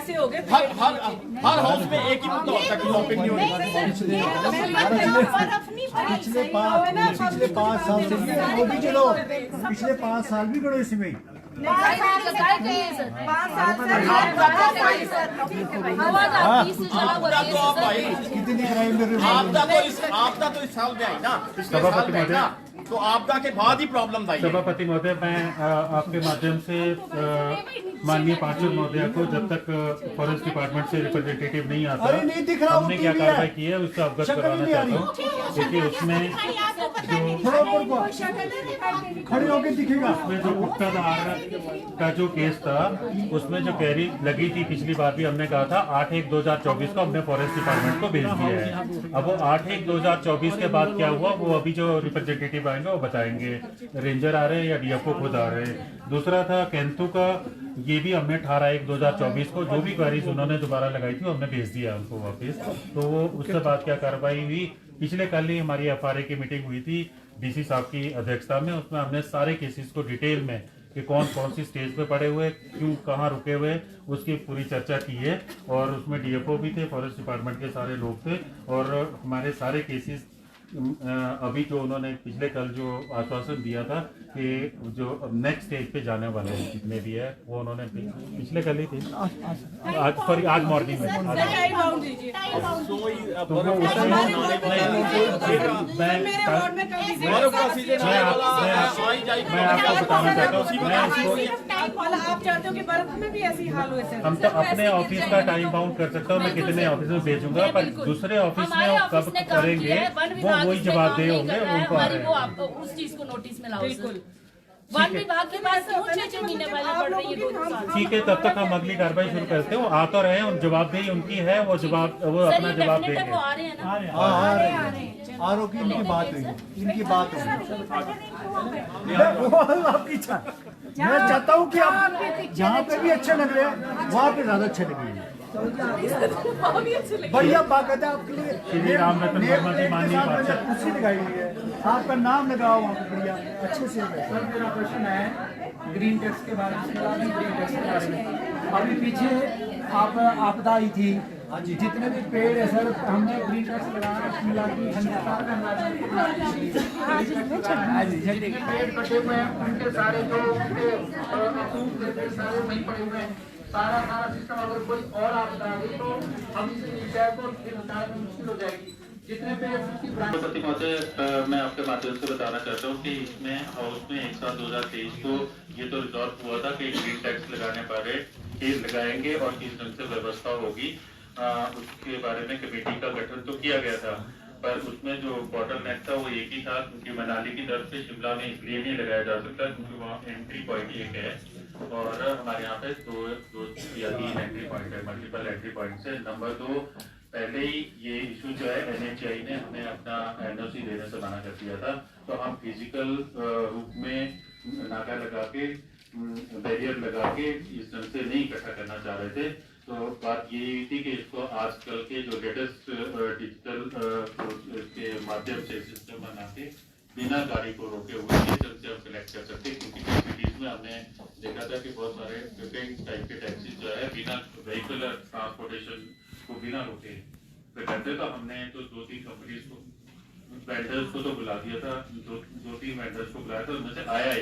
ऐसे हो गए। हर हाउस में एक ही मुद्दा होता है कि ओपिनियन पिछले 5 साल से वो भी चलो, पिछले 5 साल भी करो इसमें। 5 साल से कितनी क्राइम आपदा तो इस साल में आई ना, पिछले साल में आई ना, तो आपदा के बाद ही प्रॉब्लम आई। सभापति महोदय, मैं आपके माध्यम से माननीय पार्षद महोदय को जब तक फॉरेस्ट डिपार्टमेंट से रिप्रेजेंटेटिव नहीं आता, अरे नहीं दिख रहा, हमने क्या कार्रवाई की है उसका अवगत कराना चाहता हूँ। देखिए उसमें खड़े होके दिखेगा। उसमें जो गुप्ताधार का जो केस था उसमें जो कैरी लगी थी, पिछली बार भी हमने कहा था 8/1/2024 को हमने फॉरेस्ट डिपार्टमेंट को भेज दिया है। अब वो 8/1/2024 के बाद क्या हुआ वो अभी जो रिप्रेजेंटेटिव आएंगे वो बताएंगे। रेंजर आ रहे हैं या डीएफओ खुद आ रहे हैं। दूसरा था कैंथू का, ये भी हमने 18/1/2024 को जो भी क्वेरीज उन्होंने दोबारा लगाई थी हमने भेज दिया उनको वापस। तो वो उसके बाद क्या कार्रवाई हुई, पिछले कल ही हमारी एफआरए की मीटिंग हुई थी डीसी साहब की अध्यक्षता में। उसमें हमने सारे केसेस को डिटेल में कि कौन कौन सी स्टेज पे पड़े हुए, क्यों कहाँ रुके हुए, उसकी पूरी चर्चा की है। और उसमें डीएफओ भी थे, फॉरेस्ट डिपार्टमेंट के सारे लोग थे और हमारे सारे केसेस अभी जो उन्होंने पिछले कल जो आश्वासन दिया था कि जो नेक्स्ट स्टेज पे जाने वाले हैं जितने भी है वो उन्होंने पिछले कल ही थे, आज मॉर्निंग में मैं आपको बताना चाहता हूँ, आप चाहते हो कि बर्फ में भी ऐसी हाल हुए थे। हम तो अपने ऑफिस का टाइम बाउंड कर सकता हूँ, मैं कितने ऑफिस में भेजूंगा, पर दूसरे ऑफिस में कब करेंगे वो वही जवाब दे होंगे उनको आ रहे हैं। उस चीज को नोटिस में लाओ। बिल्कुल वन विभाग के पास 6 महीने पहले पड़ रही है 2 साल। ठीक है, तब तक हम अगली कार्रवाई शुरू करते हैं। वो आ तो रहे हैं, जवाबदेही उनकी है, वो अपना जवाब देंगे। वो आ रहे हैं ना, आ रहे हैं। आरोप की इनकी बात हुई, इनकी बात हुई। आपकी इच्छा, मैं चाहता हूँ कि आप जहाँ पे भी अच्छे लग रहे हैं वहाँ पे ज्यादा अच्छे लगे। बढ़िया बाकायदा आपके लिए श्री राम रतन वर्मा जी माननीय पार्षद कुर्सी लगाई हुई है, आपका नाम लगाओ वहाँ पे बढ़िया अच्छे से। सर मेरा प्रश्न है ग्रीन टैक्स के बारे में। ग्रीन टैक्स के बारे में अभी पीछे आपदा आई थी, जितने भी पेड़ है सर हमने ग्रीन टैक्स लगाया, मिला कि पेड़ कटे हुए हैं, उनके सारे जो सारे वहीं पड़े हुए हैं। सारा सिस्टम अगर कोई और आपदा आ गई तो हम इसे विषय को फिर हटाना मुश्किल हो जाएगी। जितने पेड़ सभापति महोदय, मैं आपके माध्यम से बताना चाहता हूँ कि इसमें हाउस में 1/7/2023 को ये तो रिजॉल्व हुआ था कि ग्रीन टैक्स लगाने बारे लगाएंगे और किस ढंग से व्यवस्था होगी, उसके बारे में कमेटी का गठन तो किया गया था। पर उसमें जो बॉटलनेक था वो एक ही था, क्योंकि मनाली की तरफ से शिमला में इसलिए नहीं लगाया जा सकता क्योंकि वहाँ एंट्री पॉइंट एक है और हमारे यहाँ पे दो या 3 एंट्री पॉइंट है, मल्टीपल एंट्री पॉइंट है। नंबर 2, पहले ही ये इशू जो है NHAI ने हमें अपना NOC देने से मना कर दिया था, तो हम फिजिकल रूप में नाका लगा के बैरियर लगा के इस ढंग से नहीं इकट्ठा करना चाह रहे थे। तो बात ये हुई थी कि इसको आजकल के जो लेटेस्ट डिजिटल के माध्यम से सिस्टम बना के बिना गाड़ी को रोके हुए इस ढंग से हम कलेक्ट कर सकते, क्योंकि सिटीज में हमने देखा था कि बहुत सारे डिफरेंट टाइप के टैक्सी जो है बिना व्हीकलर ट्रांसपोर्टेशन को बिना रुके करते। तो हमने तो 2-3 कंपनीज को वेंडर्स को तो बुला दिया था, 2-3 वेंडर्स को बुलाया था, उनमें से आया